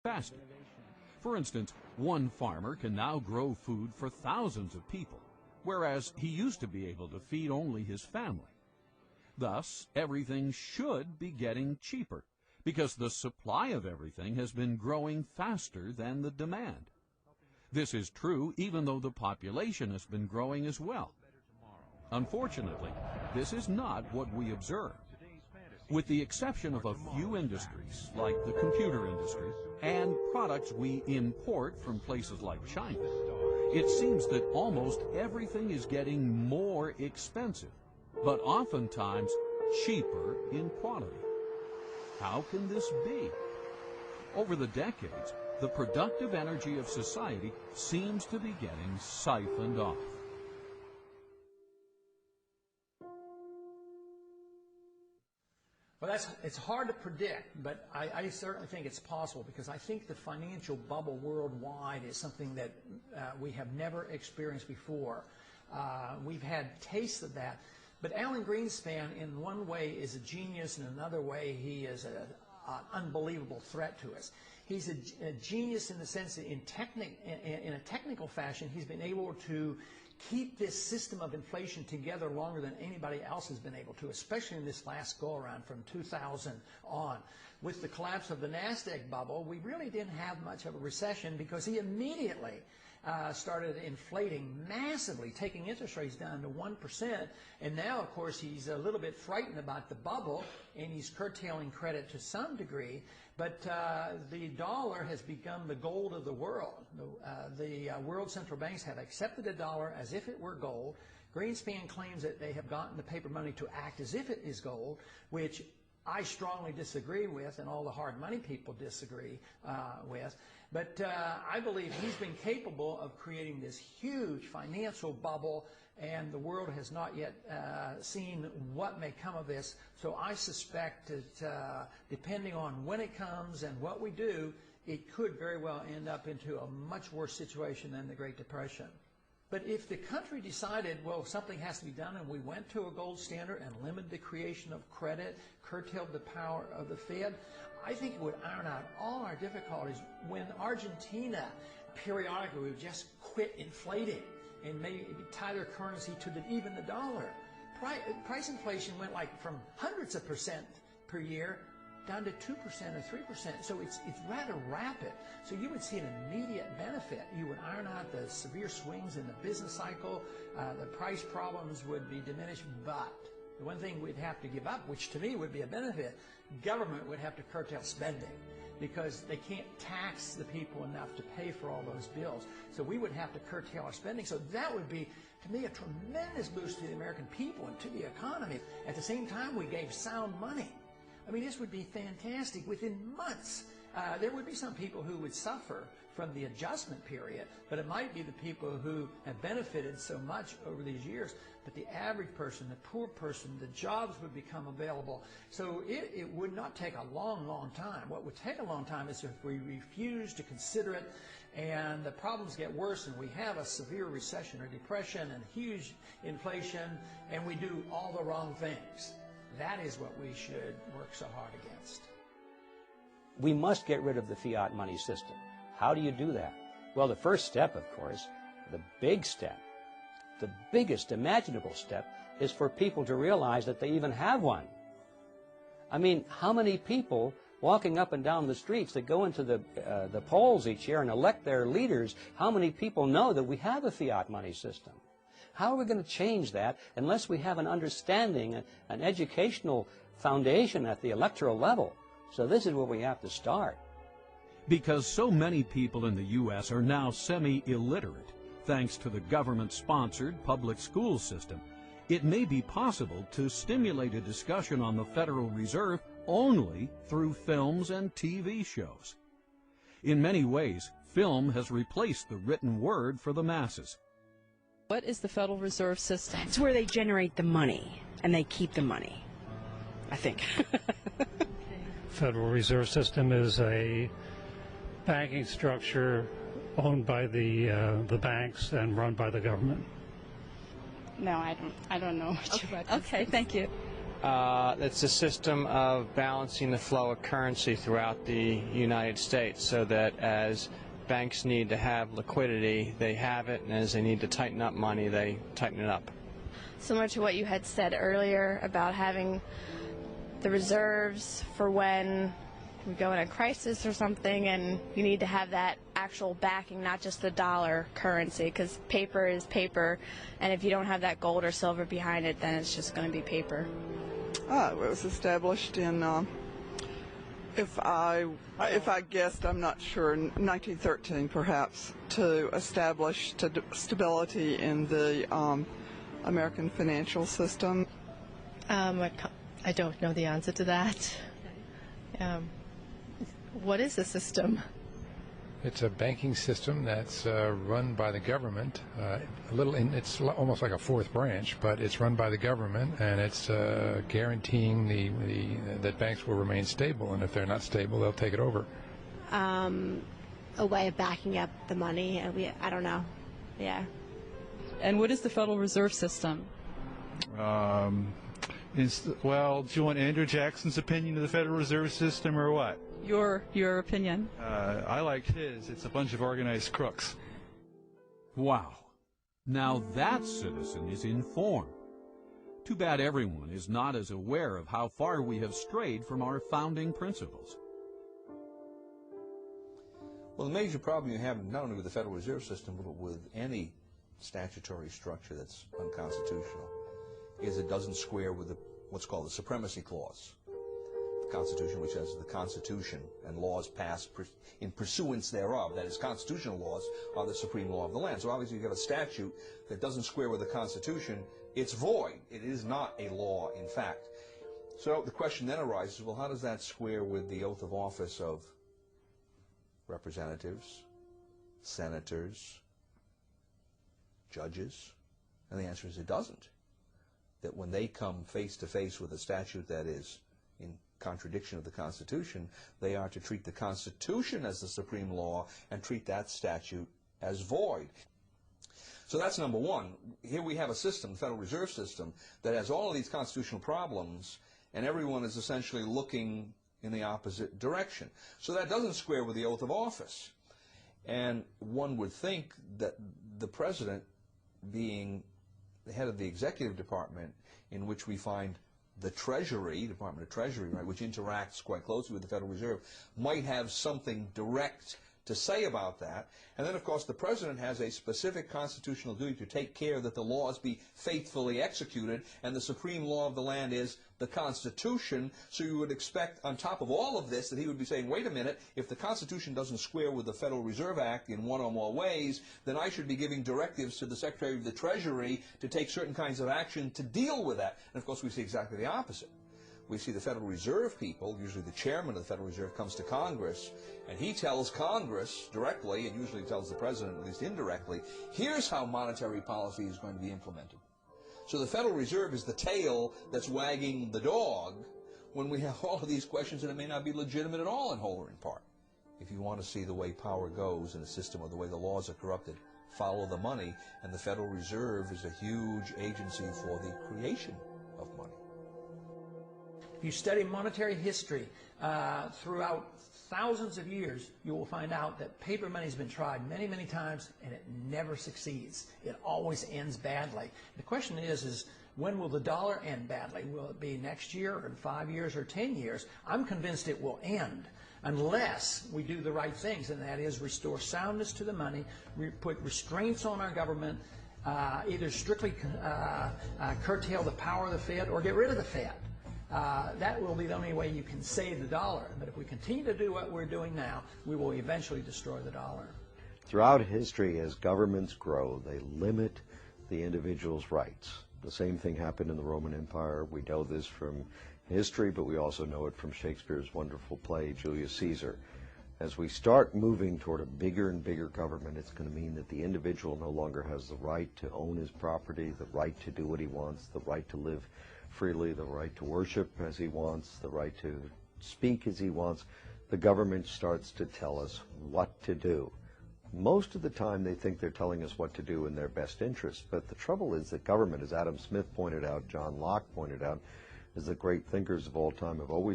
faster. For instance, one farmer can now grow food for thousands of people, whereas he used to be able to feed only his family. Thus, everything should be getting cheaper, because the supply of everything has been growing faster than the demand. This is true even though the population has been growing as well. Unfortunately, this is not what we observe. With the exception of a few industries, like the computer industry, and products we import from places like China, it seems that almost everything is getting more expensive, but oftentimes cheaper in quantity. How can this be? Over the decades, the productive energy of society seems to be getting siphoned off. Well, it's hard to predict, but I certainly think it's possible, because I think the financial bubble worldwide is something that we have never experienced before. We've had tastes of that. But Alan Greenspan, in one way, is a genius, and in another way, he is an unbelievable threat to us. He's a genius in the sense that in a technical fashion, he's been able to keep this system of inflation together longer than anybody else has been able to, especially in this last go-around from 2000 on. With the collapse of the NASDAQ bubble, we really didn't have much of a recession, because he immediately started inflating massively, taking interest rates down to 1%. And now, of course, he's a little bit frightened about the bubble, and he's curtailing credit to some degree. But the dollar has become the gold of the world. The world central banks have accepted the dollar as if it were gold. Greenspan claims that they have gotten the paper money to act as if it is gold, which I strongly disagree with, and all the hard money people disagree with. But I believe he's been capable of creating this huge financial bubble, and the world has not yet seen what may come of this. So I suspect that depending on when it comes and what we do, it could very well end up into a much worse situation than the Great Depression. But if the country decided, well, something has to be done, and we went to a gold standard and limited the creation of credit, curtailed the power of the Fed, I think it would iron out all our difficulties. When Argentina periodically would just quit inflating and maybe tie their currency to even the dollar. Price inflation went like from hundreds of percent per year down to 2% or 3%. So it's rather rapid. So you would see an immediate benefit. You would iron out the severe swings in the business cycle. The price problems would be diminished. But the one thing we'd have to give up, which to me would be a benefit, government would have to curtail spending, because they can't tax the people enough to pay for all those bills. So we would have to curtail our spending. So that would be, to me, a tremendous boost to the American people and to the economy. At the same time, we gave sound money. I mean, this would be fantastic. Within months, there would be some people who would suffer from the adjustment period, but it might be the people who have benefited so much over these years. But the average person, the poor person, the jobs would become available. So it would not take a long, long time. What would take a long time is if we refuse to consider it, and the problems get worse, and we have a severe recession or depression and huge inflation, and we do all the wrong things. That is what we should work so hard against. We must get rid of the fiat money system. How do you do that? Well, the first step, of course, the big step, the biggest imaginable step, is for people to realize that they even have one. I mean, how many people walking up and down the streets that go into the polls each year and elect their leaders, how many people know that we have a fiat money system? How are we going to change that unless we have an understanding, an educational foundation at the electoral level? So this is where we have to start. Because so many people in the U.S. are now semi-illiterate, thanks to the government-sponsored public school system, it may be possible to stimulate a discussion on the Federal Reserve only through films and TV shows. In many ways, film has replaced the written word for the masses. What is the Federal Reserve System? It's where they generate the money, and they keep the money, I think. Federal Reserve System is a banking structure owned by the banks and run by the government. No, I don't know much about it. Okay, thank you. It's a system of balancing the flow of currency throughout the United States so that as banks need to have liquidity, they have it, and as they need to tighten up money, they tighten it up. Similar to what you had said earlier about having the reserves for when we go in a crisis or something, and you need to have that actual backing, not just the dollar currency, because paper is paper, and if you don't have that gold or silver behind it, then it's just going to be paper. It was established in, if I guessed, I'm not sure, in 1913 perhaps, to establish stability in the American financial system. I don't know the answer to that. What is the system? It's a banking system that's run by the government. It's almost like a fourth branch, but it's run by the government, and it's guaranteeing that banks will remain stable. And if they're not stable, they'll take it over. A way of backing up the money. I don't know. Yeah. And what is the Federal Reserve System? Well, do you want Andrew Jackson's opinion of the Federal Reserve System or what? Your opinion. I like his. It's a bunch of organized crooks. Wow. Now that citizen is informed. Too bad everyone is not as aware of how far we have strayed from our founding principles. Well, the major problem you have not only with the Federal Reserve System, but with any statutory structure that's unconstitutional, is it doesn't square with what's called the Supremacy Clause. The Constitution, which says the Constitution and laws passed in pursuance thereof, that is, constitutional laws, are the supreme law of the land. So obviously you have a statute that doesn't square with the Constitution, it's void. It is not a law, in fact. So the question then arises, well, how does that square with the oath of office of representatives, senators, judges? And the answer is it doesn't. That when they come face to face with a statute that is in contradiction of the Constitution, they are to treat the Constitution as the supreme law and treat that statute as void. So that's number one. Here we have a system, the Federal Reserve System, that has all of these constitutional problems, and everyone is essentially looking in the opposite direction. So that doesn't square with the oath of office. And one would think that the president, being the head of the executive department, in which we find the Treasury, Department of Treasury, right, which interacts quite closely with the Federal Reserve, might have something direct to say about that. And then, of course, the president has a specific constitutional duty to take care that the laws be faithfully executed, and the supreme law of the land is the Constitution. So you would expect, on top of all of this, that he would be saying, wait a minute, if the Constitution doesn't square with the Federal Reserve Act in one or more ways, then I should be giving directives to the Secretary of the Treasury to take certain kinds of action to deal with that. And, of course, we see exactly the opposite. We see the Federal Reserve people, usually the chairman of the Federal Reserve, comes to Congress, and he tells Congress directly, and usually tells the president, at least indirectly, here's how monetary policy is going to be implemented. So the Federal Reserve is the tail that's wagging the dog when we have all of these questions that it may not be legitimate at all in whole or in part. If you want to see the way power goes in a system or the way the laws are corrupted, follow the money, and the Federal Reserve is a huge agency for the creation of money. If you study monetary history throughout thousands of years, you will find out that paper money has been tried many, many times, and it never succeeds. It always ends badly. The question is when will the dollar end badly? Will it be next year, or in 5 years, or 10 years? I'm convinced it will end unless we do the right things, and that is restore soundness to the money, put restraints on our government, either strictly curtail the power of the Fed or get rid of the Fed. That will be the only way you can save the dollar. But if we continue to do what we're doing now, we will eventually destroy the dollar. Throughout history, as governments grow, they limit the individual's rights. The same thing happened in the Roman Empire. We know this from history, but we also know it from Shakespeare's wonderful play, Julius Caesar. As we start moving toward a bigger and bigger government, it's going to mean that the individual no longer has the right to own his property, the right to do what he wants, the right to live freely, the right to worship as he wants, the right to speak as he wants. The government starts to tell us what to do. Most of the time they think they're telling us what to do in their best interest, but the trouble is that government, as Adam Smith pointed out, John Locke pointed out, is the great thinkers of all time have always